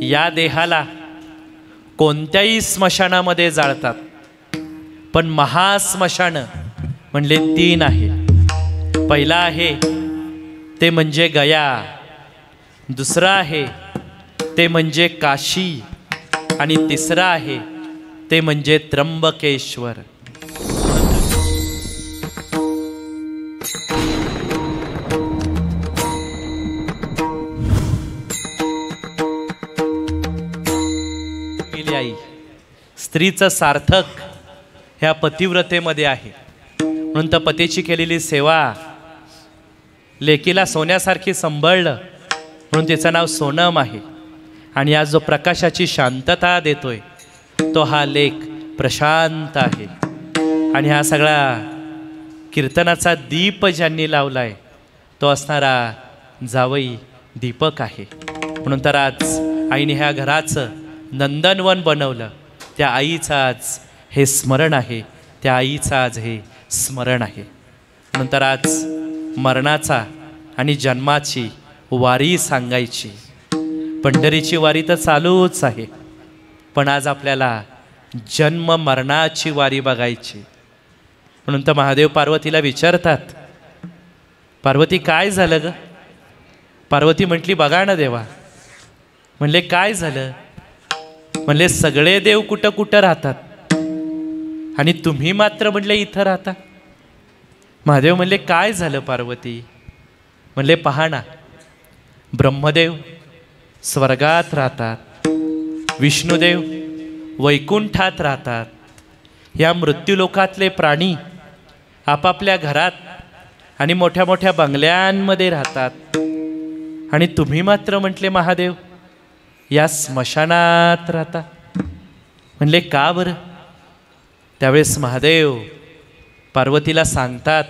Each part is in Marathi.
या देहाला कोणत्याही स्मशानामध्ये जाळतात, पण महास्मशान म्हणले 3 आहे. पहिला आहे ते म्हणजे गया, दुसरा आहे ते म्हणजे काशी, आणि तिसरा आहे ते म्हणजे त्र्यंबकेश्वर. आई स्त्रीचं सार्थक ह्या पतिव्रतेमध्ये आहे. म्हणून तर पतीची केलेली सेवा, लेकीला सोन्यासारखी सांभाळलं म्हणून तिचं नाव सोनम आहे. आणि आज जो प्रकाशाची शांतता देतोय तो हा लेक प्रशांत आहे. आणि हा सगळा कीर्तनाचा दीप ज्यांनी लावलाय तो असणारा जावई दीपक आहे. म्हणून तर आज आईने ह्या घराचं नंदनवन बनवलं. त्या आईचं आज हे स्मरण आहे, त्या आईचं आज हे स्मरण आहे. नंतर आज मरणाचा आणि जन्माची वारी सांगायची. पंढरीची वारी तर चालूच आहे, पण आज आपल्याला जन्म मरणाची वारी बघायची. म्हणून तर महादेव पार्वतीला विचारतात, पार्वती काय झालं ग? पार्वती म्हटली, बघा ना देवा. म्हणले काय झालं? म्हणले सगळे देव कुठं कुठं राहतात आणि तुम्ही मात्र म्हणले इथं राहता. महादेव म्हणले काय झालं पार्वती? म्हणले पहा ना, ब्रह्मदेव स्वर्गात राहतात, विष्णुदेव वैकुंठात राहतात, या मृत्यूलोकातले प्राणी आपापल्या घरात आणि मोठ्या मोठ्या बंगल्यांमध्ये राहतात, आणि तुम्ही मात्र म्हटले महादेव या स्मशानात राहता. म्हणले का बरं? त्यावेळेस महादेव पार्वतीला सांगतात,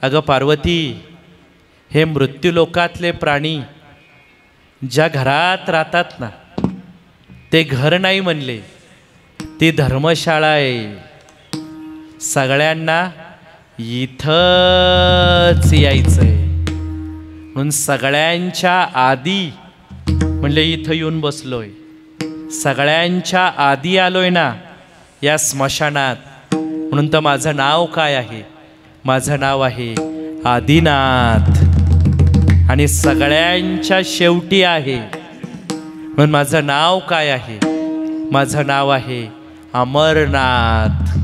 अगं पार्वती, हे मृत्यूलोकातले प्राणी ज्या घरात राहतात ना ते घर नाही म्हणले, ती धर्मशाळा आहे. सगळ्यांना इथंच यायचंय. म्हणून सगळ्यांच्या आधी म्हणले इथं येऊन बसलोय, सगळ्यांच्या आधी आलोय ना या स्मशानात. म्हणून तर माझं नाव काय आहे? माझं नाव आहे आदिनाथ. आणि सगळ्यांच्या शेवटी आहे म्हणून माझं नाव काय आहे? माझं नाव आहे अमरनाथ.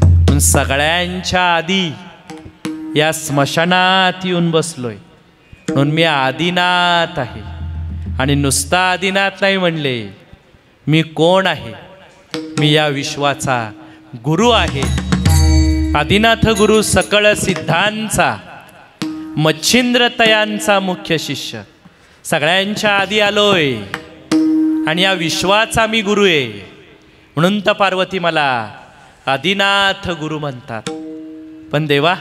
म्हणून सगळ्यांच्या आधी या स्मशानात येऊन बसलोय, म्हणून मी आदिनाथ आहे. आणि नुसता आदिनाथ नाही म्हणले, मी कोण आहे? मी या विश्वाचा गुरु आहे. आदिनाथ गुरु सकळ सिद्धांचा, मच्छिंद्र तयांचा मुख्य शिष्य. सगळ्यांच्या आधी आलोय आणि या विश्वाचा मी गुरु आहे. म्हणून तर पार्वती मला आदिनाथ गुरु म्हणतात. पण देवा,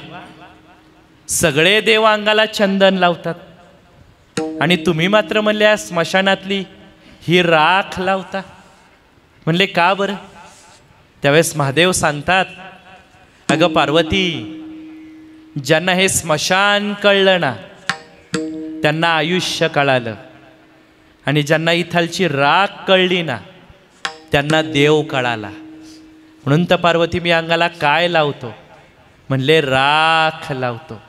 सगळे देव अंगाला चंदन लावतात आणि तुम्ही मात्र म्हणले या स्मशानातली ही राख लावता. म्हणले का बरं? त्यावेळेस महादेव सांगतात, अगं पार्वती, ज्यांना हे स्मशान कळलं ना त्यांना आयुष्य कळालं, आणि ज्यांना इथलची राख कळली ना त्यांना देव कळाला. म्हणून तर पार्वती मी अंगाला काय लावतो? म्हणले राख लावतो.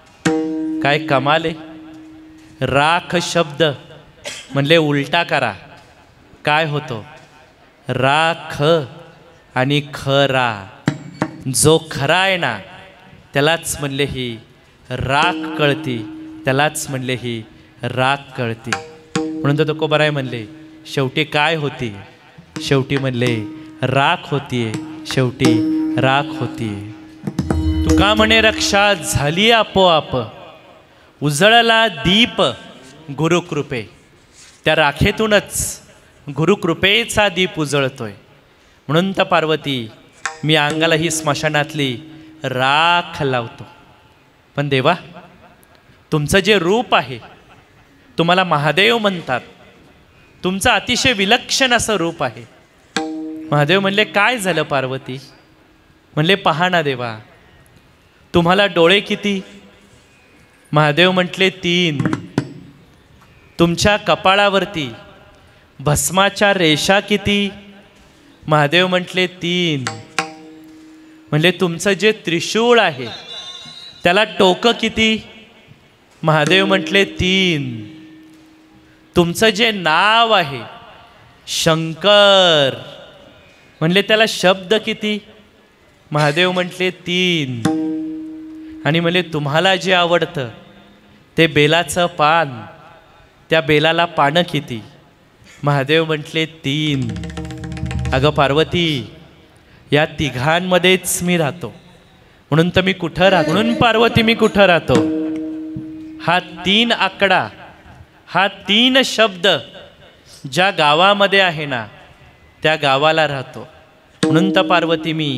काय कमाल आहे. राख शब्द म्हणले उलटा करा, काय होतो? राख आणि खरा. जो खरा आहे ना त्यालाच म्हणले ही राख कळती, त्यालाच म्हणले ही राख कळती. म्हणून तर तुकोबाराय म्हणले, शेवटी काय होती? शेवटी म्हणले राख होतीये, शेवटी राख होतीये. तुका म्हणे रक्षा झाली आपोआप, उजळला दीप गुरुकृपे. त्या राखेतूनच गुरुकृपेचा दीप उजळतोय. म्हणून तर पार्वती मी अंगाला ही स्मशानातली राख लावतो. पण देवा, तुमचं जे रूप आहे, तुम्हाला महादेव म्हणतात, तुमचं अतिशय विलक्षण असं रूप आहे. महादेव म्हणले काय झालं पार्वती? म्हणले पहा ना देवा, तुम्हाला डोळे किती? महादेव म्हटले 3. तुमच्या कपाळावरती भस्माच्या रेषा किती? महादेव म्हटले 3. म्हणजे तुमचं जे त्रिशूळ आहे त्याला टोकं किती? महादेव म्हटले 3. तुमचं जे नाव आहे शंकर, म्हणले त्याला शब्द किती? महादेव म्हटले 3. आणि म्हणले तुम्हाला जे आवडतं ते बेलाचं पान, त्या बेलाला पानं किती? महादेव म्हटले 3. अगं पार्वती, या तिघांमध्येच मी राहतो, म्हणून तर मी कुठं राहतो? म्हणून पार्वती मी कुठं राहतो? हा 3 आकडा, हा 3 शब्द ज्या गावामध्ये आहे ना त्या गावाला राहतो. म्हणून तर पार्वती मी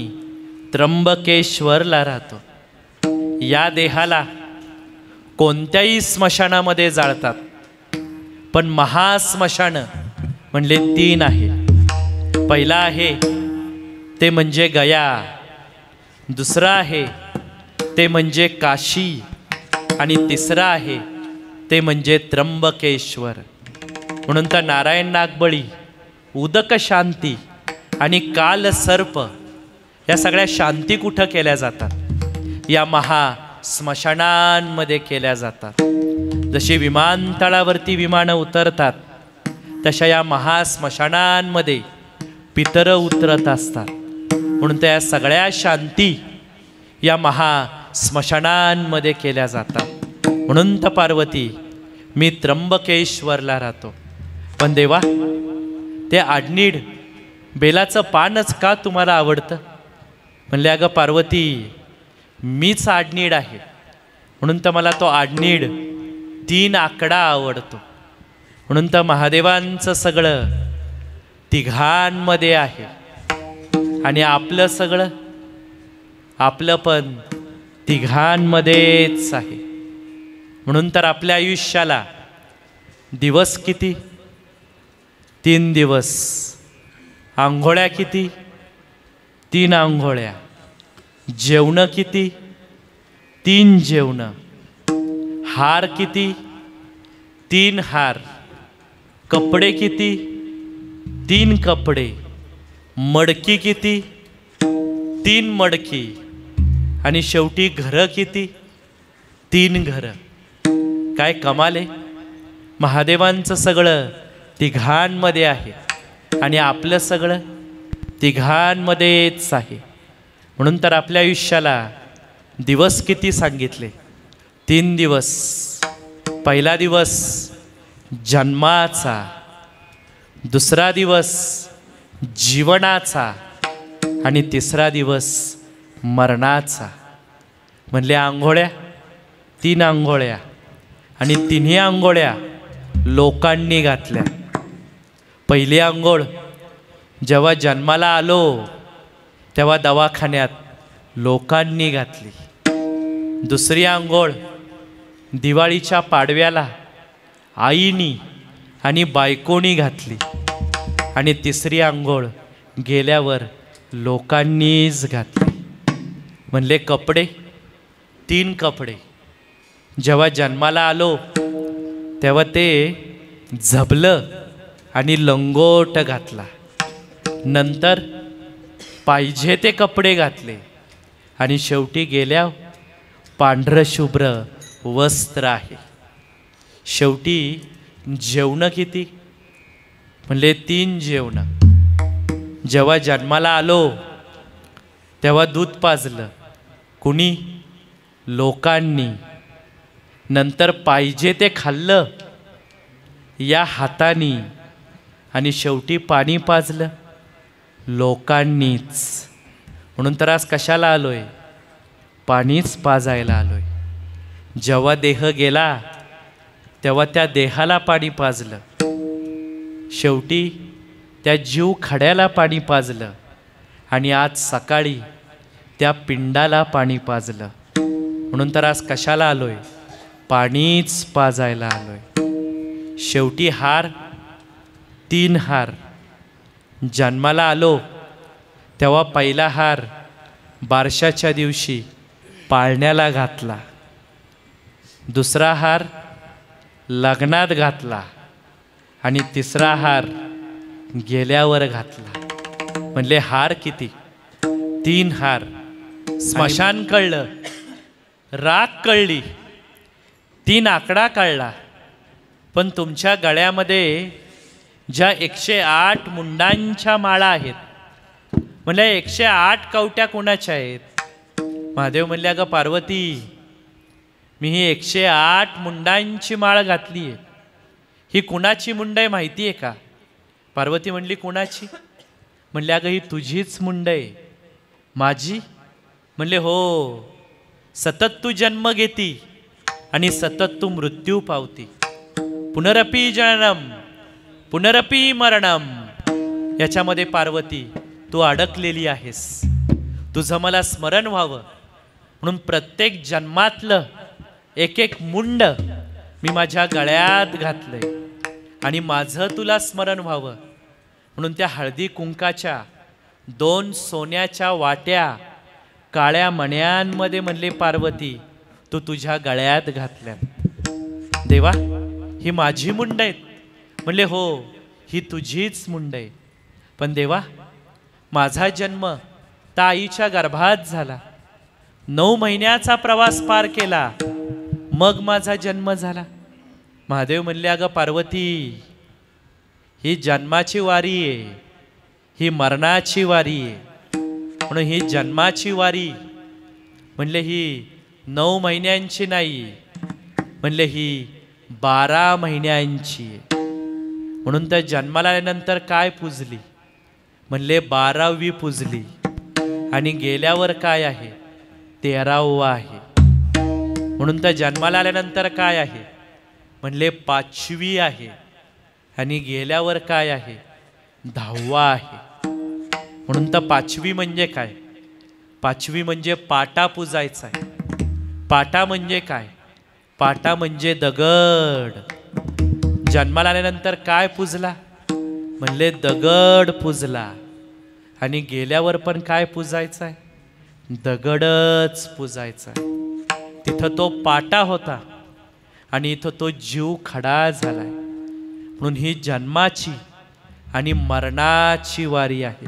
त्र्यंबकेश्वरला राहतो. या देहाला कोणत्याही स्मशानामध्ये जाळतात, पण महास्मशान म्हणले 3 आहे. पहिला आहे ते म्हणजे गया, दुसरा आहे ते म्हणजे काशी, आणि तिसरा आहे ते म्हणजे त्र्यंबकेश्वर. म्हणून तर नारायण नागबळी, उदक शांती आणि काल सर्प या सगळ्या शांती कुठं केल्या जातात? या महास्मशानांमध्ये केल्या जातात. जशी विमानतळावरती विमानं उतरतात तशा या महास्मशानांमध्ये पितरं उतरत असतात. म्हणून त्या सगळ्या शांती या महास्मशानांमध्ये केल्या जातात. म्हणून तर पार्वती मी त्र्यंबकेश्वरला राहतो. पण देवा, ते आडनीड बेलाचं पानच का तुम्हाला आवडतं? म्हणले अगं पार्वती, मीच आडनीड आहे, म्हणून तर मला तो आडनीड 3 आकडा आवडतो. म्हणून तर महादेवांचं सगळं तिघांमध्ये आहे, आणि आपलं सगळं, आपलं पण तिघांमध्येच आहे. म्हणून तर आपल्या आयुष्याला दिवस किती? 3 दिवस. आंघोळ्या किती? 3 आंघोळ्या. जेवणं किती? 3 जेवणं. हार किती? 3 हार. कपडे किती? 3 कपडे. मडकी किती? 3 मडकी. आणि शेवटी घरं किती? 3 घरं. काय कमाल आहे! महादेवांचं सगळं तिघांमध्ये आहे, आणि आपलं सगळं तिघांमध्येच आहे. म्हणून तर आपल्या आयुष्याला दिवस किती सांगितले? 3 दिवस. पहिला दिवस जन्माचा, दुसरा दिवस जीवनाचा, आणि तिसरा दिवस मरणाचा. म्हणले आंघोळ्या 3 आंघोळ्या, आणि 3ही आंघोळ्या लोकांनी घातल्या. पहिली आंघोळ जेव्हा जन्माला आलो तेव्हा दवाखान्यात लोकांनी घातली. दुसरी आंघोळ दिवाळीच्या पाडव्याला आईनी आणि बायकोनी घातली. आणि तिसरी आंघोळ गेल्यावर लोकांनीच घातली. म्हणले कपडे 3 कपडे. जेव्हा जन्माला आलो तेव्हा ते झबलं आणि लंगोट घातला. नंतर पाहिजे ते कपडे घातले, आणि शेवटी गेल्या पांढरं शुभ्र वस्त्र आहे. शेवटी जेवणं किती? म्हणले 3 जेवणं. जेव्हा जन्माला आलो तेव्हा दूध पाजलं. कुणी? लोकांनी. नंतर पाहिजे ते खाल्लं या हातानी, आणि शेवटी पाणी पाजलं लोकांनीच. म्हणून तर आज कशाला आलोय? पाणीच पाजायला आलोय. जेव्हा देह गेला तेव्हा त्या देहाला पाणी पाजलं, शेवटी त्या जीव खड्याला पाणी पाजलं, आणि आज सकाळी त्या पिंडाला पाणी पाजलं. म्हणून तर आज कशाला आलोय? पाणीच पाजायला आलोय. शेवटी हार 3 हार. जन्माला आलो तेव्हा पहिला हार बारशाच्या दिवशी पाळण्याला घातला. दुसरा हार लग्नात घातला, आणि तिसरा हार गेल्यावर घातला. म्हणले हार किती? 3 हार. स्मशान कळलं, राख कळली, 3 आकडा कळला. पण तुमच्या गळ्यामध्ये ज्या 108 मुंडांच्या माळा आहेत, म्हणल्या 108 कवट्या कोणाच्या आहेत? महादेव म्हणले अगं पार्वती, मी ही 108 मुंडांची माळ घातली आहे. ही कुणाची मुंड आहे माहिती आहे का? पार्वती म्हणली कुणाची? म्हणले अगं ही तुझीच मुंड आहे. माझी? म्हणले हो. सतत तू जन्म घेती आणि सतत तू मृत्यू पावती. पुनरपी जननम पुनरपी मरणम. याच्यामध्ये पार्वती तू अडकलेली आहेस. तुझं मला स्मरण व्हावं म्हणून प्रत्येक जन्मातलं एक एक मुंड मी माझ्या गळ्यात घातलंय आणि माझं तुला स्मरण व्हावं म्हणून त्या हळदी कुंकाच्या 2 सोन्याच्या वाट्या काळ्या मण्यांमध्ये म्हणले पार्वती तू तुझ्या गळ्यात घातल्या. देवा, ही माझी मुंड आहेत? म्हणले हो, ही तुझीच मुंड आहे. पण देवा, माझा जन्म त्या आईच्या गर्भात झाला. 9 महिन्याचा प्रवास पार केला, मग माझा जन्म झाला. महादेव म्हणले अगं पार्वती, ही जन्माची वारी आहे, ही मरणाची वारी आहे. म्हणून ही जन्माची वारी म्हणले ही 9 महिन्यांची नाही, म्हणले ही 12 महिन्यांची आहे. म्हणून त्या जन्माला आल्यानंतर काय पूजली? म्हणले 12वी पूजली. आणि गेल्यावर काय आहे? 13वा आहे. म्हणून त्या जन्माला आल्यानंतर काय आहे? म्हणले 5वी आहे. आणि गेल्यावर काय आहे? 10वा आहे. म्हणून तर 5वी म्हणजे काय? 5वी म्हणजे पाटा पूजायचा आहे. पाटा म्हणजे काय? पाटा म्हणजे दगड. जन्माला आल्यानंतर काय पूजला? म्हणले दगड पूजला. आणि गेल्यावर पण काय पूजायचा आहे? दगडच पूजायचा आहे. तिथं तो पाटा होता आणि इथं तो जीव खडा झालाय. म्हणून ही जन्माची आणि मरणाची वारी आहे.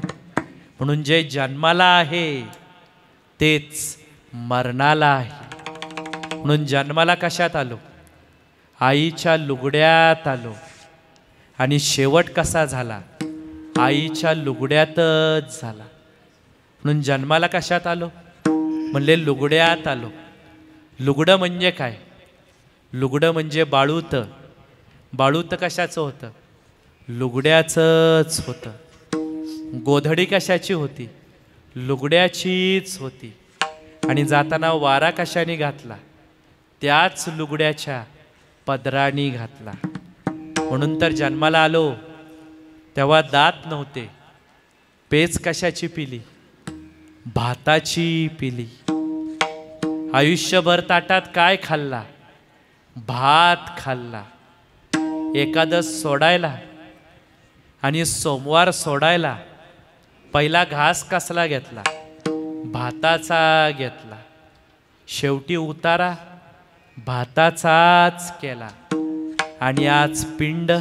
म्हणून जे जन्माला आहे तेच मरणाला आहे. म्हणून जन्माला कशात आलो? आईच्या लुगड्यात आलो. आणि शेवट कसा झाला? आईच्या लुगड्यातच झाला. म्हणून जन्माला कशात आलो? म्हणले लुगड्यात आलो. लुगडं म्हणजे काय? लुगडं म्हणजे बाळूत. बाळूत कशाचं होतं? लुगड्याचंच होतं. गोधडी कशाची होती? लुगड्याचीच होती. आणि जाताना वारा कशाने घातला? त्याच लुगड्याच्या पदराने घातला. म्हणून तर जन्माला आलो तेव्हा दात नव्हते. पेच कशाची पिली? भाताची पिली. आयुष्यभर ताटात काय खाल्ला? भात खाल्ला. एकादश सोडायला आणि सोमवार सोडायला पहिला घास कसला घेतला? भाताचा घेतला. शेवटी उतारा भाताचाच केला. आणि आज पिंड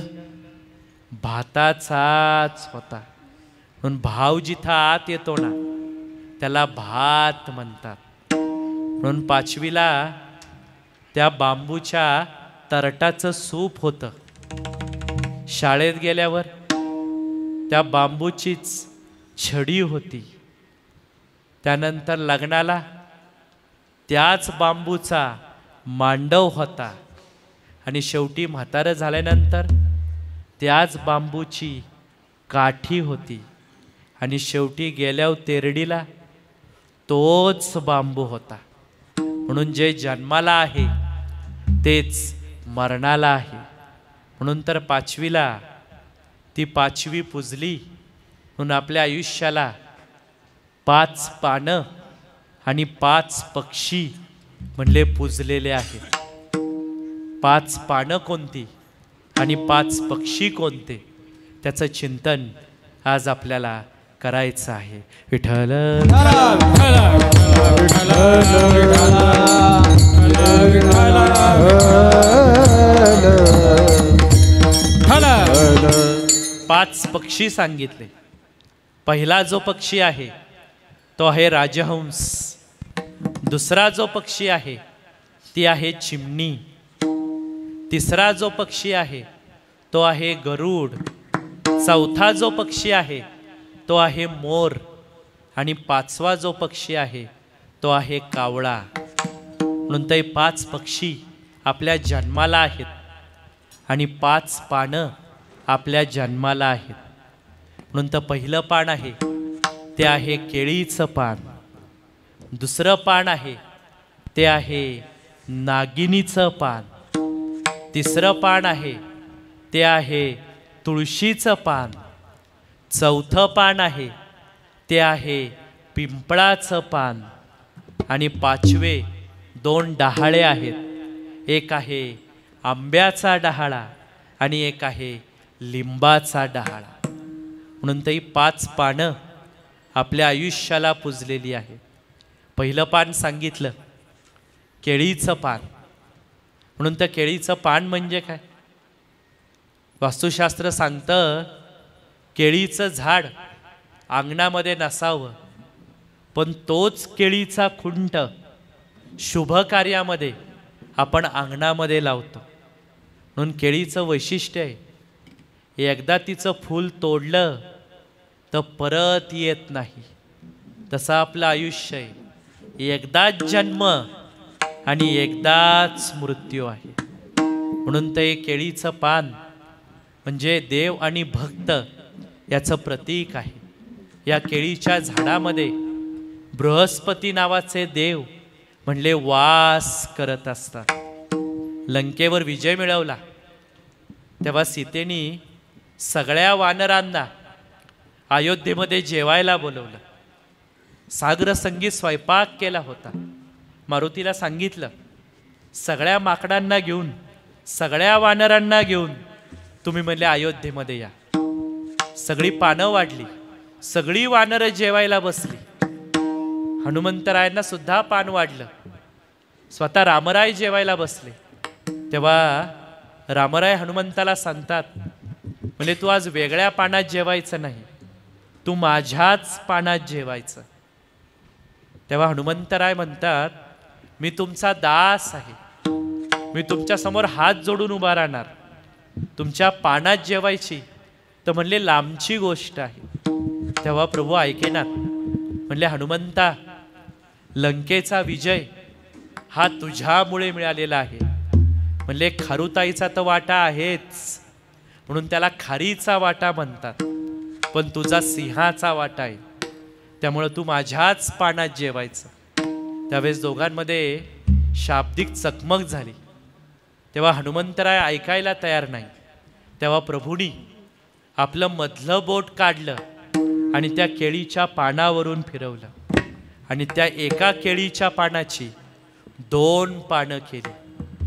भाताचाच होता. म्हणून भाव जिथं आत येतो ना त्याला भात म्हणतात. म्हणून 5वीला त्या बांबूच्या तरटाचं सूप होतं. शाळेत गेल्यावर त्या बांबूचीच छडी होती. त्यानंतर लग्नाला त्याच बांबूचा मांडव होता. आणि शेवटी म्हातारं झाल्यानंतर त्याच बांबूची काठी होती. आणि शेवटी गेल्यावर तेरडीला तोच बांबू होता. म्हणून जे जन्माला आहे तेच मरणाला आहे. म्हणून तर 5वीला ती 5वी पूजली. म्हणून आपल्या आयुष्याला 5 पानं आणि 5 पक्षी म्हणले पूजलेले आहेत. 5 पानं कोणती आणि 5 पक्षी कोणते त्याचं चिंतन आज आपल्याला करायचं आहे. विठ्ठल 5 पक्षी सांगितले. पहिला जो पक्षी आहे तो आहे राजहंस. दुसरा जो पक्षी आहे ती आहे चिमणी. तिसरा जो पक्षी आहे तो आहे गरुड. चौथा जो पक्षी आहे तो आहे मोर. आणि 5वा जो पक्षी आहे तो आहे कावळा. म्हणून ते 5 पक्षी आपल्या जन्माला आहेत आणि 5 पानं आपल्या जन्माला आहेत. म्हणून तर पहिलं पान आहे ते आहे केळीचं पान. दुसरं पान आहे ते आहे नागिनीचं पान. तिसरं पान आहे ते आहे तुळशीचं पान. चौथं पान आहे ते आहे पिंपळाचं पान. आणि 5वे 2 डहाळे आहेत. एक आहे आंब्याचा डहाळा आणि एक आहे लिंबाचा डहाळा. म्हणून ती 5 पानं आपल्या आयुष्याला पुजलेली आहे. पहिलं पान सांगितलं केळीचं पान. म्हणून तर केळीचं पान म्हणजे काय? वास्तुशास्त्र सांगतं केळीचं झाड अंगणामध्ये नसावं, पण तोच केळीचा खुंट शुभ कार्यामध्ये आपण अंगणामध्ये लावतो. म्हणून केळीचं वैशिष्ट्य आहे, एकदा तिचं फूल तोडलं तर परत येत नाही. तसं आपलं आयुष्य आहे, एकदाच जन्म आणि एकदाच मृत्यू आहे. म्हणून ते केळीचं पान म्हणजे देव आणि भक्त याचं प्रतीक आहे. या केळीच्या झाडामध्ये बृहस्पती नावाचे देव म्हणले वास करत असतात. लंकेवर विजय मिळवला तेव्हा सीतेनी सगळ्या वानरांना अयोध्येमध्ये जेवायला बोलवलं. सागर संगीत स्वयंपाक केला होता. मारुतीला सांगितलं सगळ्या माकडांना घेऊन सगळ्या वानरांना घेऊन तुम्ही म्हणले अयोध्येमध्ये या. सगळी पानं वाढली, सगळी वानरं जेवायला बसली. हनुमंतरायांना सुद्धा पान वाढलं. स्वतः रामराय जेवायला बसले. तेव्हा रामराय हनुमंताला सांगतात म्हणजे तू आज वेगळ्या पानात जेवायचं नाही, तू माझ्याच पानात जेवायचं. तेव्हा हनुमंतराय म्हणतात मी तुमचा दास आहे, मी तुमच्या समोर हात जोडून उभा राहणार. तुमच्या पानात जेवायची तर म्हणले लांबची गोष्ट आहे. तेव्हा प्रभू ऐकेनात. म्हणले हनुमंता लंकेचा विजय हा तुझ्यामुळे मिळालेला आहे. म्हणले खारुताईचा तर वाटा आहेच, म्हणून त्याला खारीचा वाटा म्हणतात, पण तुझा सिंहाचा वाटा आहे, त्यामुळे तू माझ्याच पानात जेवायचं. त्यावेळेस दोघांमध्ये शाब्दिक चकमक झाली. तेव्हा हनुमंतराय ऐकायला तयार नाही. तेव्हा प्रभूंनी आपलं मधलं बोट काढलं आणि त्या केळीच्या पानावरून फिरवलं आणि त्या एका केळीच्या पानाची 2 पानं केली.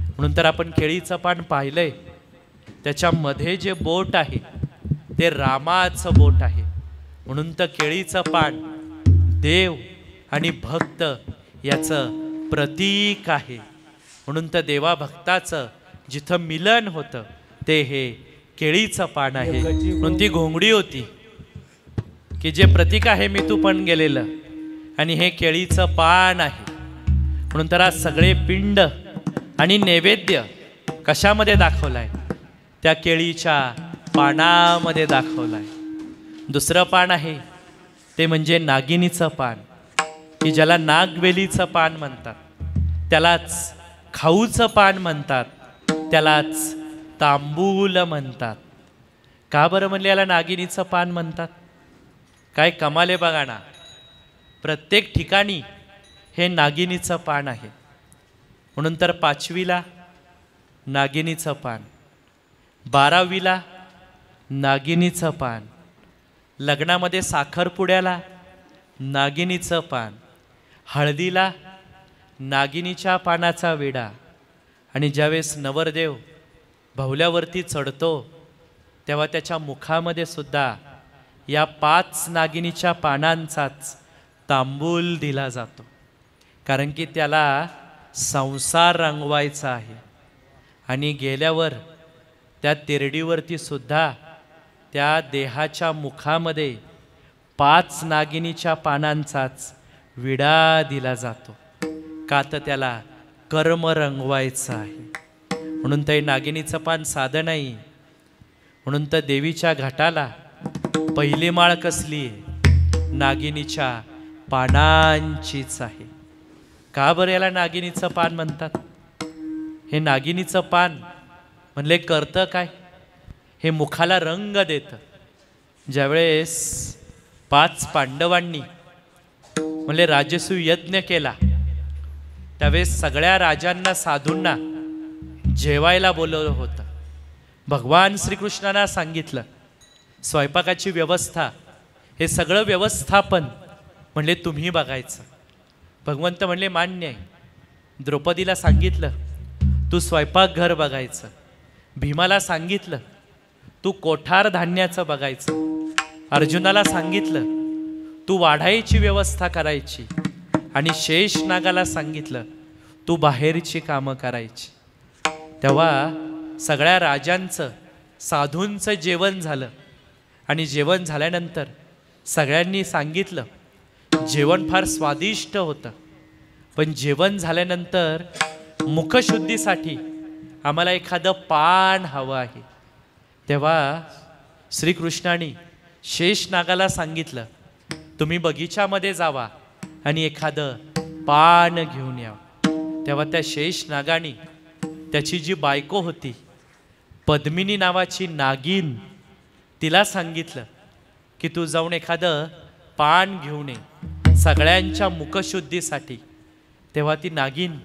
म्हणून तर आपण केळीचं पान पाहिलंय, त्याच्यामध्ये जे बोट आहे ते रामाचं बोट आहे. म्हणून तर केळीचं पान देव आणि भक्त याचं प्रतीक आहे. म्हणून तर देवा भक्ताचं जिथं मिलन होतं ते हे केळीचं पान आहे. म्हणून ती घोंगडी होती की जे प्रतीक आहे मी तू पण गेलेलं, आणि हे केळीचं पान आहे. म्हणून तर आज सगळे पिंड आणि नैवेद्य कशामध्ये दाखवलाय? त्या केळीच्या पानामध्ये दाखवलाय. दुसरं पान आहे ते म्हणजे नागिनीचं पान, की ज्याला नागवेलीचं पान म्हणतात, त्यालाच खाऊचं पान म्हणतात, त्यालाच तांबूल म्हणतात. का बरं म्हणले याला नागिनीचं पान म्हणतात? काय कमाल आहे बघा ना. प्रत्येक ठिकाणी हे नागिनीचं पान आहे. म्हणून तर 5वीला नागिनीचं पान, 12वीला नागिनीचं पान, लग्नामध्ये साखरपुड्याला नागिनीचं पान, हळदीला नागिनीच्या पानाचा विडा, आणि ज्यावेळेस नवरदेव भवल्यावरती चढतो तेव्हा त्याच्या मुखामध्ये सुद्धा या 5 नागिनीच्या पानांचाच तांबूल दिला जातो. कारण की त्याला संसार रंगवायचा आहे. आणि गेल्यावर त्या तिरडीवरती सुद्धा त्या देहाच्या मुखामध्ये 5 नागिनीच्या पानांचाच विडा दिला जातो, का तर त्याला कर्म रंगवायचं आहे. म्हणून ते नागिनीचं पान साधं नाही. म्हणून तर देवीच्या घाटाला पहिली माळ कसली आहे? नागिनीच्या पानांचीच आहे. का बरं याला नागिनीचं पान म्हणतात? हे नागिनीचं पान म्हणले करतं काय? हे मुखाला रंग देतं. ज्यावेळेस 5 पांडवांनी म्हणले राजसूय यज्ञ केला, त्यावेळेस सगळ्या राजांना साधूंना जेवायला बोलवलं होतं. भगवान श्रीकृष्णांना सांगितलं स्वयंपाकाची व्यवस्था, हे सगळं व्यवस्थापन म्हणले तुम्ही बघायचं. भगवंत म्हणले मान्य आहे. द्रौपदीला सांगितलं तू स्वयंपाकघर बघायचं. भीमाला सांगितलं तू कोठार धान्याचं बघायचं. अर्जुनाला सांगितलं तू वाढायची व्यवस्था करायची. आणि शेषनागाला सांगितलं तू बाहेरची कामं करायची. तेव्हा सगळ्या राजांचं साधूंचं जेवण झालं. आणि जेवण झाल्यानंतर सगळ्यांनी सांगितलं जेवण फार स्वादिष्ट होतं, पण जेवण झाल्यानंतर मुखशुद्धीसाठी आम्हाला एखादं पान हवं आहे. तेव्हा श्रीकृष्णाने शेषनागाला सांगितलं तुम्ही बगीच्यामध्ये जावा आणि एखादं पान घेऊन या. तेव्हा त्या शेषनागाने त्याची जी बायको होती पद्मिनी नावाची नागिन, तिला सांगितलं की तू जाऊन एखादं पान घेऊन ये सगळ्यांच्या मुखशुद्धीसाठी. तेव्हा ती नागिन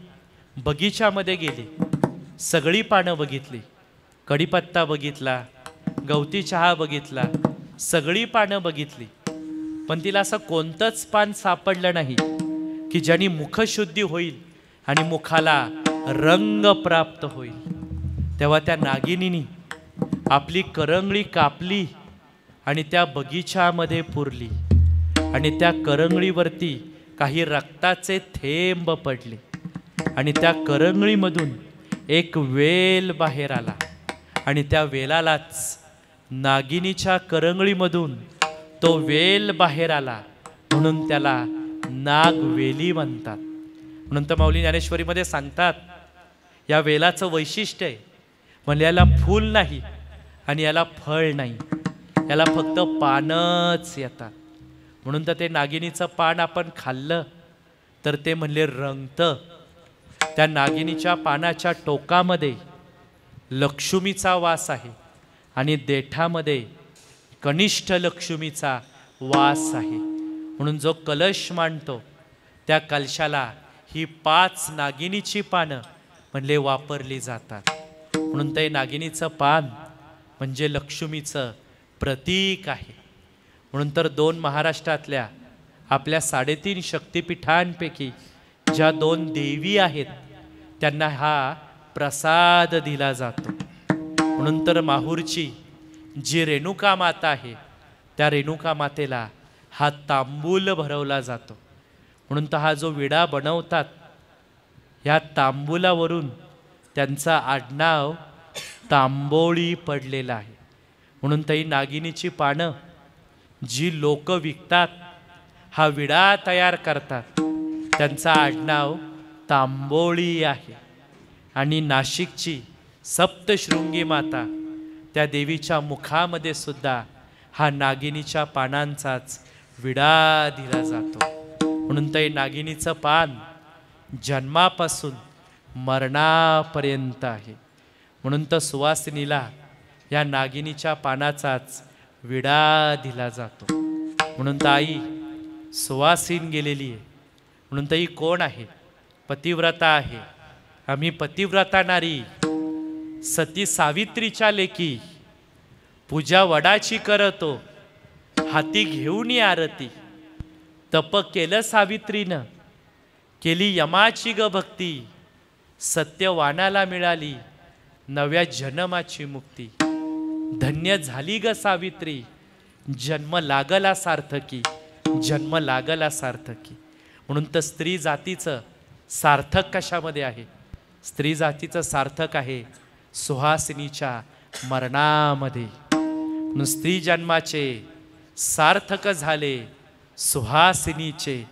बगीच्यामध्ये गेली. सगळी पानं बघितली, कढीपत्ता बघितला, गवती चहा बघितला, सगळी पानं बघितली, पण तिला असं कोणतंच पान सापडलं नाही की ज्याने मुखशुद्धी होईल आणि मुखाला रंग प्राप्त होईल. तेव्हा त्या नागिनीनी आपली करंगळी कापली आणि त्या बगीच्यामध्ये पुरली. आणि त्या करंगळीवरती काही रक्ताचे थेंब पडले. आणि त्या करंगळीमधून एक वेल बाहेर आला. आणि त्या वेलालाच नागिनीच्या करंगळीमधून तो वेल बाहेर आला, म्हणून त्याला नागवेली म्हणतात. म्हणून तर माऊली ज्ञानेश्वरीमध्ये सांगतात या वेलाचं वैशिष्ट्य आहे म्हणजे याला फूल नाही आणि याला फळ नाही, याला फक्त पानच येतात. म्हणून तर ते नागिनीचं पान आपण खाल्लं तर ते म्हणले रंगतं. त्या नागिनीच्या पानाच्या टोकामध्ये लक्ष्मीचा वास आहे आणि देठामध्ये कनिष्ठ लक्ष्मीचा वास आहे. म्हणून जो कलश मांडतो त्या कलशाला ही 5 नागिनीची पानं म्हणले वापरली जातात. म्हणून ते नागिनीचं पान म्हणजे लक्ष्मीचं प्रतीक आहे. म्हणून तर 2 महाराष्ट्रातल्या आपल्या 3.5 शक्तिपीठांपैकी ज्या 2 देवी आहेत त्यांना हा प्रसाद दिला जातो. म्हणून तर माहूरची जी रेणुका माता आहे त्या रेणुका मातेला हा तांबूल भरवला जातो. म्हणून तर हा जो विडा बनवतात या तांबूलावरून त्यांचा आडनाव तांबोळी पडलेला आहे. म्हणून तर ही नागिनीची पानं जी लोक विकतात हा विडा तयार करतात त्यांचा आडनाव तांबोळी आहे. आणि नाशिकची सप्तशृंगी माता त्या देवीच्या मुखामध्ये सुद्धा हा नागिनीच्या पानांचाच विडा दिला जातो. म्हणून तर नागिनीचं पान जन्मापासून मरणापर्यंत आहे. म्हणून तर सुवासिनीला या नागिनीच्या पानाचाच विडा दिला जातो. म्हणून तर आई सुवासीन गेलेली आहे. म्हणून तर ही कोण आहे? पतिव्रता आहे. आम्ही पतिव्रता नारी सती सावित्रीच्या लेकी पूजा वडाची करतो हाती घेऊन आरती. तप केलं सावित्रीनं केली यमाची ग भक्ती. सत्यवानाला मिळाली नव्या जन्माची मुक्ती. धन्य झाली ग सावित्री जन्म लागला सार्थकी, जन्म लागला सार्थकी. म्हणून तर स्त्री जातीचं सार्थक कशामध्ये आहे? स्त्री जातीचं सार्थक आहे सुहासिनीच्या मरणामध्ये. म्हणून स्त्री जन्माचे सार्थक झाले सुहासिनीचे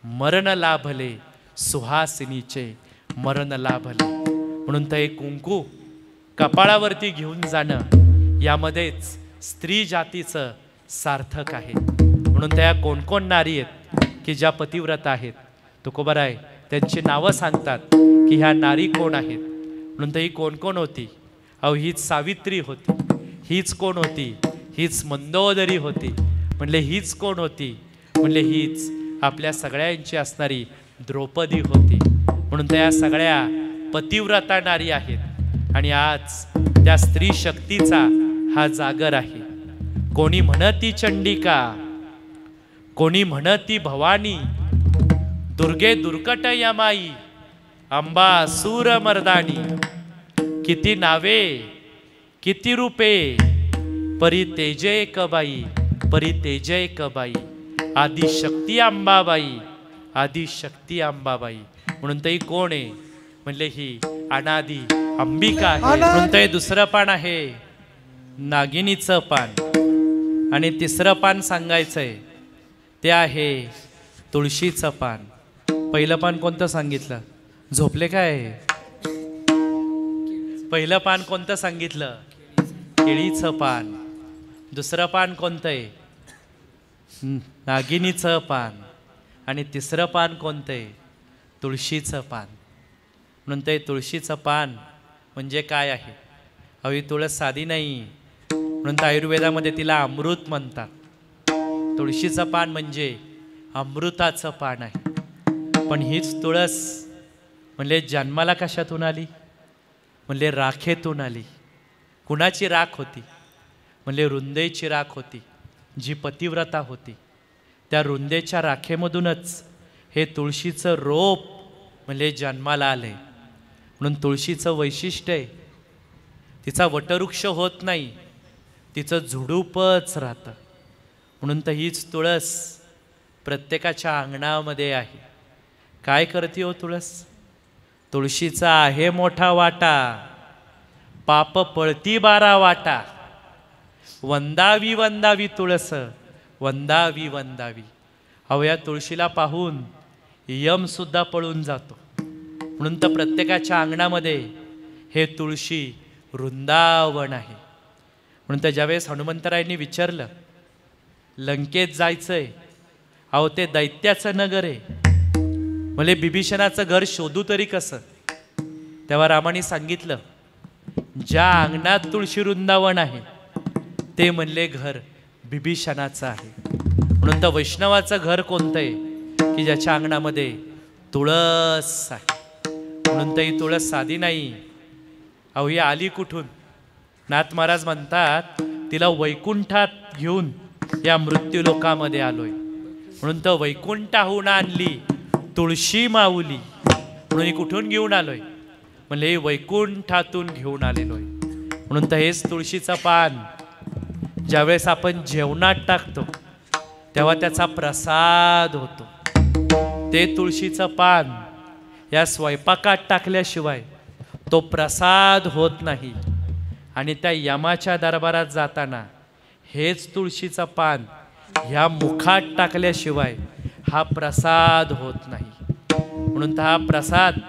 मरण लाभले, सुहासिनीचे मरण लाभले. म्हणून तर एक कुंकू कपाळावरती घेऊन जाणं यामध्येच स्त्री जातीचं सार्थक आहे. म्हणून त्या कोण कोण नारी आहेत की ज्या पतिव्रता आहेत, तुकोबाराय त्यांची नावं सांगतात की ह्या नारी कोण आहेत. म्हणून तर ही कोण कोण होती? अहो हीच सावित्री होती. हीच कोण होती? हीच मंदोदरी होती. म्हणले हीच कोण होती? म्हणले हीच आपल्या सगळ्यांची असणारी द्रौपदी होती. म्हणून त्या सगळ्या पतिव्रता नारी आहेत आणि आज त्या स्त्री शक्तीचा हा जागर आहे. कोणी म्हणती चंडिका, कोणी म्हणती भवानी, दुर्गे दुर्कट यमाई, अंबा सूर मर्दानी. किती नावे किती रूपे, परी तेजे कबाई, परी तेजे कबाई. आदिशक्ती अंबाबाई, आदिशक्ती अंबाबाई. म्हणून ते कोण आहे? म्हणले ही अनादी अंबिका आहे. म्हणून ते दुसरं पान आहे नागिनीचं पान आणि तिसरं पान सांगायचंय ते आहे तुळशीचं पान. पहिलं पान कोणतं सांगितलं? झोपले काय? पहिलं पान कोणतं सांगितलं? केळीचं पान. दुसरं पान कोणतं आहे? नागिनीचं पान. आणि तिसरं पान कोणतं आहे? तुळशीचं पान. म्हणून ते तुळशीचं पान म्हणजे काय आहे? हवी तुळस साधी नाही, म्हणून तर आयुर्वेदामध्ये तिला अमृत म्हणतात. तुळशीचं पान म्हणजे अमृताचं पान आहे. पण हीच तुळस म्हणले जन्माला कशातून आली? म्हणले राखेतून आली. कुणाची राख होती? म्हणले रुंदेची राख होती, जी पतिव्रता होती. त्या रुंदेच्या राखेमधूनच हे तुळशीचं रोप म्हणजे जन्माला आले. म्हणून तुळशीचं वैशिष्ट्य आहे, तिचा वटवृक्ष होत नाही, तिचं झुडूपच राहतं. म्हणून तर हीच तुळस प्रत्येकाच्या अंगणामध्ये आहे. काय करते हो तुळस? तुळशीचा आहे मोठा वाटा, पाप पळती 12 वाटा. वंदावी वंदावी तुळस, वंदावी वंदावी. अहो या तुळशीला पाहून यम सुद्धा पळून जातो. म्हणून तर प्रत्येकाच्या अंगणामध्ये हे तुळशी वृंदावन आहे. म्हणून तर ज्यावेळेस हनुमंतरायांनी विचारलं लंकेत जायचंय, अहो ते दैत्याचं नगर आहे, म्हणजे बिभीषणाचं घर शोधू तरी कसं? तेव्हा रामाने सांगितलं ज्या अंगणात तुळशी वृंदावन आहे ते म्हणले घर बिभीषणाचं आहे. म्हणून तर वैष्णवाचं घर कोणतं आहे? की ज्याच्या अंगणामध्ये तुळस आहे. म्हणून तर ही तुळस साधी नाही. अहो ही आली कुठून? नाथ महाराज म्हणतात तिला वैकुंठात घेऊन या मृत्यू लोकामध्ये आलोय. म्हणून तर वैकुंठाहून आणली तुळशी माऊली. म्हणून ही कुठून घेऊन आलोय? म्हणजे ही वैकुंठातून घेऊन आलेलो आहे. म्हणून तर हेच तुळशीचं पान ज्यावेळेस आपण जेवणात टाकतो तेव्हा त्याचा प्रसाद होतो. ते तुळशीचं पान या स्वयंपाकात टाकल्याशिवाय तो प्रसाद होत नाही. आणि त्या यमाच्या दरबारात जाताना हेच तुळशीचं पान ह्या मुखात टाकल्याशिवाय हा प्रसाद होत नाही. म्हणून हा प्रसाद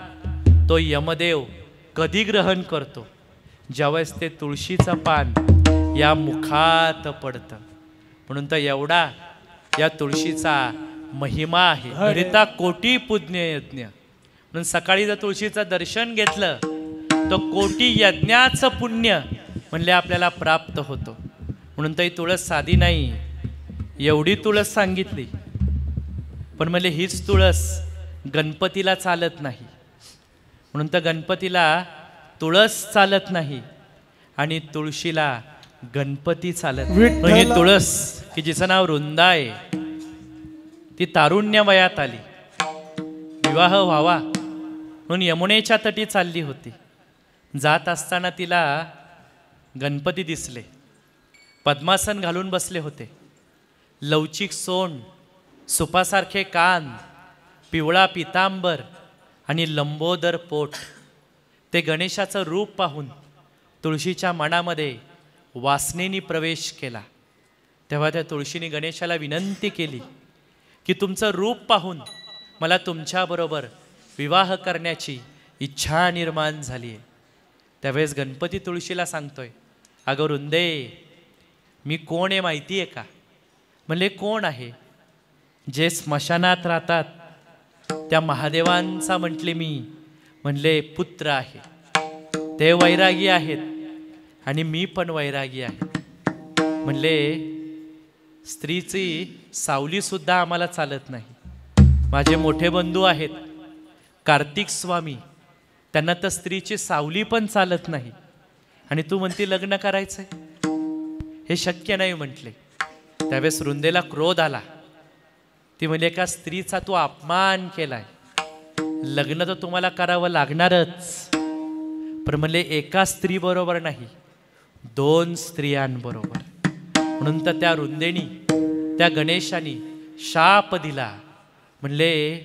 तो यमदेव कधी ग्रहण करतो? ज्यावेळेस ते तुळशीचं पान या मुखात पडतं. म्हणून तर एवढा या तुळशीचा महिमा आहे. हरिता कोटी पुण्य यज्ञ. म्हणून सकाळी जर तुळशीचं दर्शन घेतलं तर कोटी यज्ञाचं पुण्य म्हणले आपल्याला प्राप्त होतो. म्हणून तर ही तुळस साधी नाही. एवढी तुळस सांगितली, पण म्हणजे हीच तुळस गणपतीला चालत नाही. म्हणून तर गणपतीला तुळस चालत नाही आणि तुळशीला गणपती चालत नाही. ही तुळस की जिचं नाव वृंदा आहे, ती तारुण्य वयात आली, विवाह व्हावा म्हणून यमुनेच्या तटी चालली होती. जात असताना तिला गणपती दिसले. पद्मासन घालून बसले होते. लवचिक सोंड, सुपासारखे कान, पिवळा पितांबर आणि लंबोदर पोट. ते गणेशाचं रूप पाहून तुळशीच्या मनामध्ये वासनेनी प्रवेश केला तेव्हा त्या तुळशीने गणेशाला विनंती केली की तुमचं रूप पाहून मला तुमच्याबरोबर विवाह करण्याची इच्छा निर्माण झाली आहे. त्यावेळेस गणपती तुळशीला सांगतोय, अगं रुंदे, मी कोण आहे माहिती आहे का? म्हणले कोण आहे? जे स्मशानात राहतात त्या महादेवांचा म्हटले मी म्हणले पुत्र आहे. ते वैरागी आहेत आणि मी पण वैरागी आहे. म्हणले स्त्रीची सावली सुद्धा आम्हाला चालत नाही. माझे मोठे बंधू आहेत कार्तिक स्वामी, त्यांना तर स्त्रीची सावली पण चालत नाही आणि तू म्हणती लग्न करायचंय? हे शक्य नाही म्हटले. त्यावेळेस रुंदेला क्रोध आला. ती म्हणजे एका स्त्रीचा तू अपमान केलाय, लग्न तर तुम्हाला करावं लागणारच, पण म्हणले एका स्त्री बरोबर नाही, 2 स्त्रियांबरोबर. म्हणून तर त्या रुंदेनी त्या गणेशानी शाप दिला. म्हणले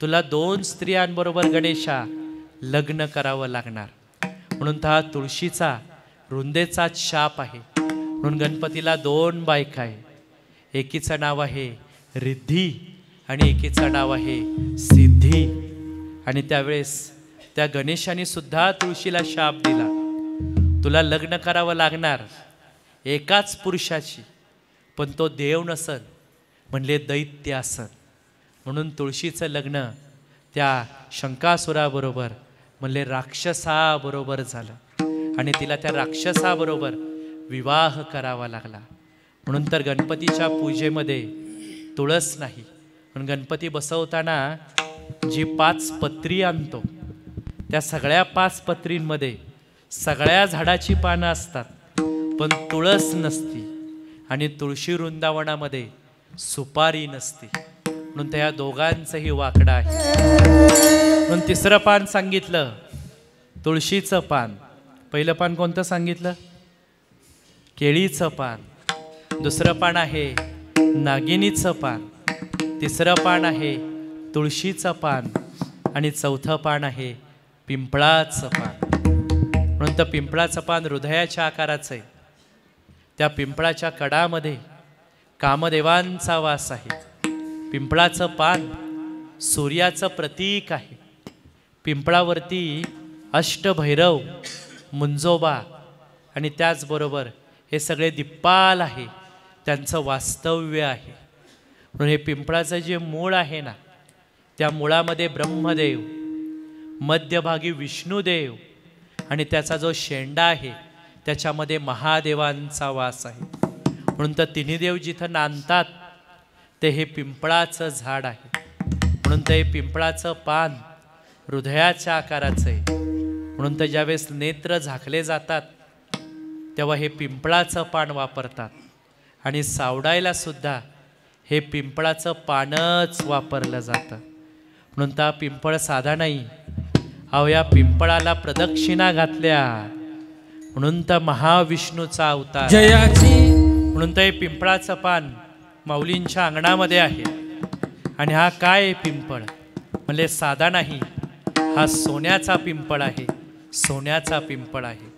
तुला 2 स्त्रियांबरोबर गणेशा लग्न करावं लागणार. म्हणून तर हा तुळशीचा रुंदेचाच शाप आहे. म्हणून गणपतीला 2 बायका आहे. एकीचं नाव आहे रिद्धी आणि एकीचं नाव आहे सिद्धी. आणि त्यावेळेस त्या गणेशाने सुद्धा तुळशीला शाप दिला, तुला लग्न करावं लागणार एकाच पुरुषाची, पण तो देव नसन, म्हणले दैत्य असन. म्हणून तुळशीचं लग्न त्या शंकासुराबरोबर म्हणले राक्षसाबरोबर झालं आणि तिला त्या राक्षसाबरोबर विवाह करावा लागला. म्हणून तर गणपतीच्या पूजेमध्ये तुळस नाही, पण गणपती बसवताना जी 5 पत्री आणतो त्या सगळ्या 5 पत्रींमध्ये सगळ्या झाडाची पानं असतात, पण तुळस नसती आणि तुळशी वृंदावनामध्ये सुपारी नसती. म्हणून त्या दोघांचंही वाकडं आहे. म्हणून 3रं पान सांगितलं तुळशीचं पान. पहिलं पान कोणतं सांगितलं? केळीचं पान. 2रं पान आहे नागिनीचं पान. 3रं पान आहे तुळशीचं पान आणि 4थं पान आहे पिंपळाचं पान. म्हणून तर पिंपळाचं पान हृदयाच्या आकाराचं आहे. त्या पिंपळाच्या कडामध्ये कामदेवांचा वास आहे. पिंपळाचं पान सूर्याचं प्रतीक आहे. पिंपळावरती अष्टभैरव, मुंजोबा आणि त्याचबरोबर हे सगळे दिप्पाल आहे, त्यांचं वास्तव्य आहे. म्हणून हे पिंपळाचं जे मूळ आहे ना, त्या मुळामध्ये ब्रह्मदेव, मध्यभागी विष्णुदेव आणि त्याचा जो शेंडा आहे त्याच्यामध्ये महादेवांचा वास आहे. म्हणून तर तिन्ही देव जिथं नांदतात ते हे पिंपळाचं झाड आहे. म्हणून तर हे पिंपळाचं पान हृदयाच्या आकाराचं आहे. म्हणून तर ज्यावेळेस नेत्र झाकले जातात तेव्हा हे पिंपळाचं पान वापरतात आणि सावडायला सुद्धा हे पिंपळाचं पानच वापरलं जातं. म्हणून तर पिंपळ साधा नाही, अहो या पिंपळाला प्रदक्षिणा घातल्या म्हणून तर महाविष्णूचा अवतार जयाची. म्हणून तर हे पिंपळाचं पान माऊलींच्या अंगणामध्ये आहे. आणि हा काय पिंपळ म्हणजे साधा नाही, हा सोन्याचा पिंपळ आहे, सोन्याचा पिंपळ आहे.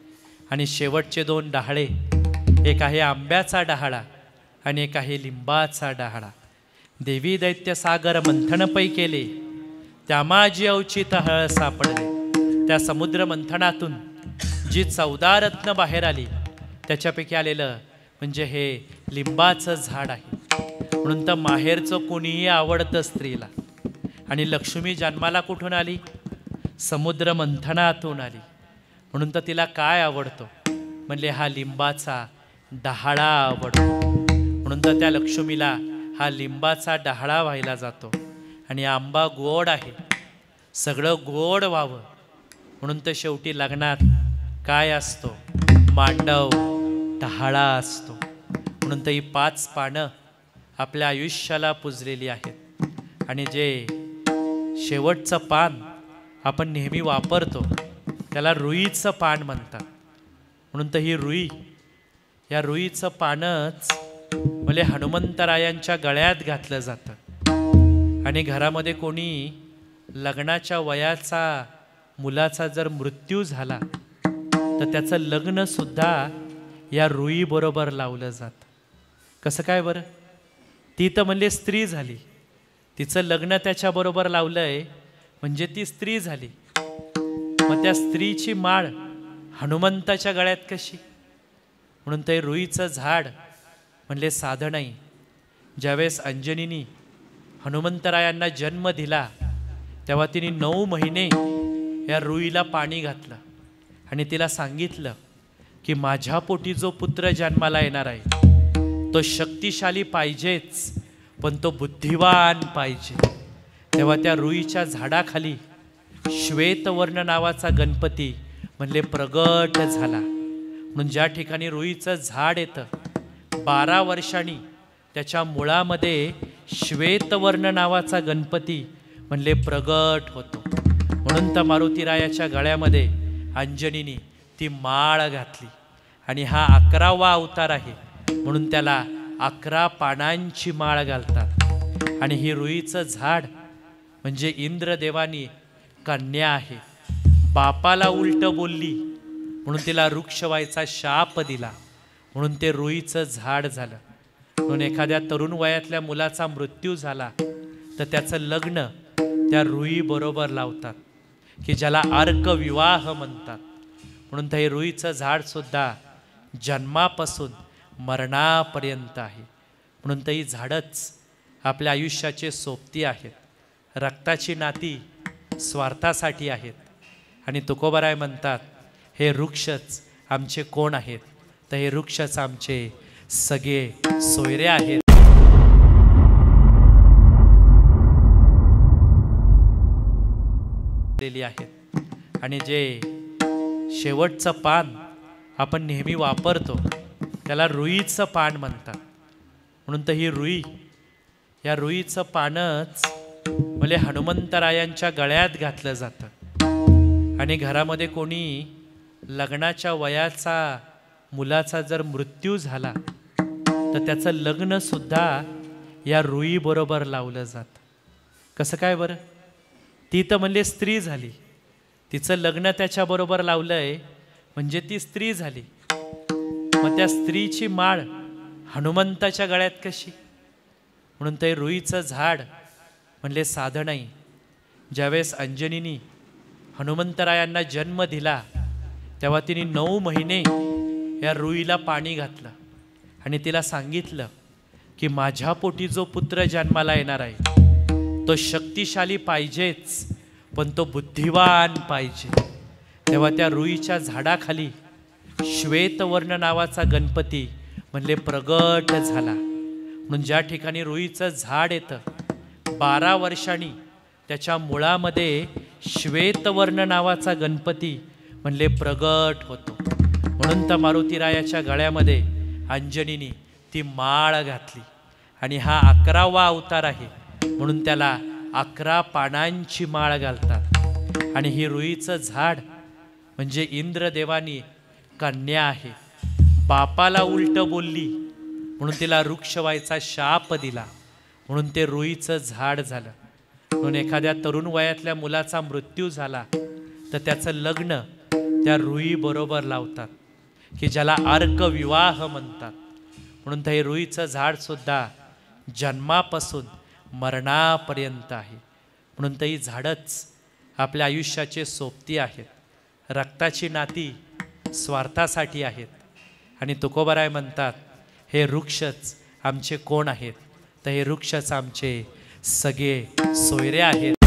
आणि शेवटचे 2 डहाळे, एक आहे आंब्याचा डहाळा आणि एक आहे लिंबाचा डहाळा. देवी दैत्य सागर मंथन पै केले, त्या माझी अवचित हळ सापडले. त्या समुद्र मंथनातून जी 14 रत्न बाहेर आली त्याच्यापैकी आलेलं म्हणजे हे लिंबाचं झाड आहे. म्हणून तर माहेरचं कोणीही आवडतं स्त्रीला. आणि लक्ष्मी जन्माला कुठून आली? समुद्र मंथनातून आली. म्हणून तर तिला काय आवडतो म्हणले हा लिंबाचा डहाळा आवडतो. म्हणून तर त्या लक्ष्मीला हा लिंबाचा डहाळा व्हायला जातो. आणि आंबा गोड आहे, सगळं गोड व्हावं म्हणून तर शेवटी लग्नात काय असतो? मांडव, डहाळा असतो. म्हणून तर ही 5 पानं आपल्या आयुष्याला पुजलेली आहेत. आणि जे शेवटचं पान आपण नेहमी वापरतो त्याला रुईचं पान म्हणतात. म्हणून तर ही रुई, या रुईचं पानच म्हणजे हनुमंतरायांच्या गळ्यात घातलं जातं. आणि घरामध्ये कोणी लग्नाच्या वयाचा मुलाचा जर मृत्यू झाला तर त्याचं लग्न सुद्धा या रुई बरोबर लावलं जातं. कसं काय बरं? ती तर म्हणले स्त्री झाली, तिचं लग्न त्याच्याबरोबर लावलंय म्हणजे ती स्त्री झाली. मग त्या स्त्रीची माळ हनुमंताच्या गळ्यात कशी? म्हणून ते रुईचं झाड म्हणले साधं नाही. ज्यावेळेस अंजनीनी हनुमंतरायांना जन्म दिला तेव्हा तिने 9 महिने या रुईला पाणी घातलं आणि तिला सांगितलं की माझ्या पोटी जो पुत्र जन्माला येणार आहे तो शक्तिशाली पाहिजेच, पण तो बुद्धिवान पाहिजे. तेव्हा त्या रुईच्या झाडाखाली श्वेतवर्ण नावाचा गणपती म्हणले प्रगट झाला. म्हणून ज्या ठिकाणी रुईचं झाड येतं 12 वर्षांनी त्याच्या मुळामध्ये श्वेतवर्ण नावाचा गणपती म्हणले प्रगट होतो. म्हणून तर मारुतीरायाच्या गळ्यामध्ये अंजनीनी ती माळ घातली आणि हा 11वा अवतार आहे म्हणून त्याला 11 पानांची माळ घालतात. आणि ही रुईचं झाड म्हणजे इंद्रदेवानी कन्या आहे. बापाला उलट बोलली म्हणून तिला वृक्ष व्हायचा शाप दिला, म्हणून ते रुईचं झाड झालं. म्हणून एखाद्या तरुण वयातल्या मुलाचा मृत्यू झाला तर त्याचं लग्न त्या रुई बरोबर लावतात की ज्याला अर्क विवाह म्हणतात. म्हणून ते रुईचं झाड सुद्धा जन्मापासून मरणापर्यंत आहे. म्हणून ही झाडच आपल्या आयुष्याचे सोबती आहेत. रक्ताची नाती स्वार्थासाठी आहेत. आणि तुकोबाराय म्हणतात हे वृक्षच आमचे कोण आहेत? तर हे वृक्षच आमचे सगळे सोयरे आहेत. आहेत आणि जे शेवटचं पान आपण नेहमी वापरतो त्याला रुईचं पान म्हणतात. म्हणून तर ही रुई, या रुईचं पानच म्हणजे हनुमंतरायांच्या गळ्यात घातलं जातं. आणि घरामध्ये कोणी लग्नाच्या वयाचा मुलाचा जर मृत्यू झाला तर त्याचं लग्न सुद्धा या रुई बरोबर लावलं जातं. कसं काय बरं? ती तर म्हणले स्त्री झाली, तिचं लग्न त्याच्याबरोबर लावलंय म्हणजे ती स्त्री झाली. मग त्या स्त्रीची माळ हनुमंताच्या गळ्यात कशी? म्हणून ते रुईचं झाड म्हणले साधं नाही. ज्यावेळेस अंजनीनी हनुमंतरायांना जन्म दिला तेव्हा तिने 9 महिने या रुईला पाणी घातलं आणि तिला सांगितलं की माझ्या पोटी जो पुत्र जन्माला येणार आहे तो शक्तिशाली पाहिजेच, पण तो बुद्धिवान पाहिजे. तेव्हा त्या रुईच्या झाडाखाली श्वेतवर्ण नावाचा गणपती म्हणले प्रगट झाला. म्हणून ज्या ठिकाणी रुईचं झाड येतं 12 वर्षांनी त्याच्या मुळामध्ये श्वेतवर्ण नावाचा गणपती म्हणले प्रगट होतो. म्हणून तर मारुतीरायाच्या गळ्यामध्ये अंजनीनी ती माळ घातली आणि हा 11वा अवतार आहे म्हणून त्याला 11 पानांची माळ घालतात. आणि ही रुईचं झाड म्हणजे इंद्रदेवानी कन्या आहे. बापाला उलट बोलली म्हणून तिला वृक्ष व्हायचा शाप दिला, म्हणून ते रुईचं झाड झालं. म्हणून एखाद्या तरुण वयातल्या मुलाचा मृत्यू झाला तर त्याचं लग्न त्या रुई बरोबर लावतात की ज्याला अर्क विवाह म्हणतात. म्हणून ते रुईचं झाड सुद्धा जन्मापासून मरणापर्यंत आहे. म्हणून ही झाडच आपल्या आयुष्याचे सोबती आहेत. रक्ताची नाती स्वार्थासाठी आहेत. आणि तुकोबाराय म्हणतात हे वृक्षच आमचे कोण आहेत? तर हे वृक्षच आमचे सगळे सोयरे आहेत.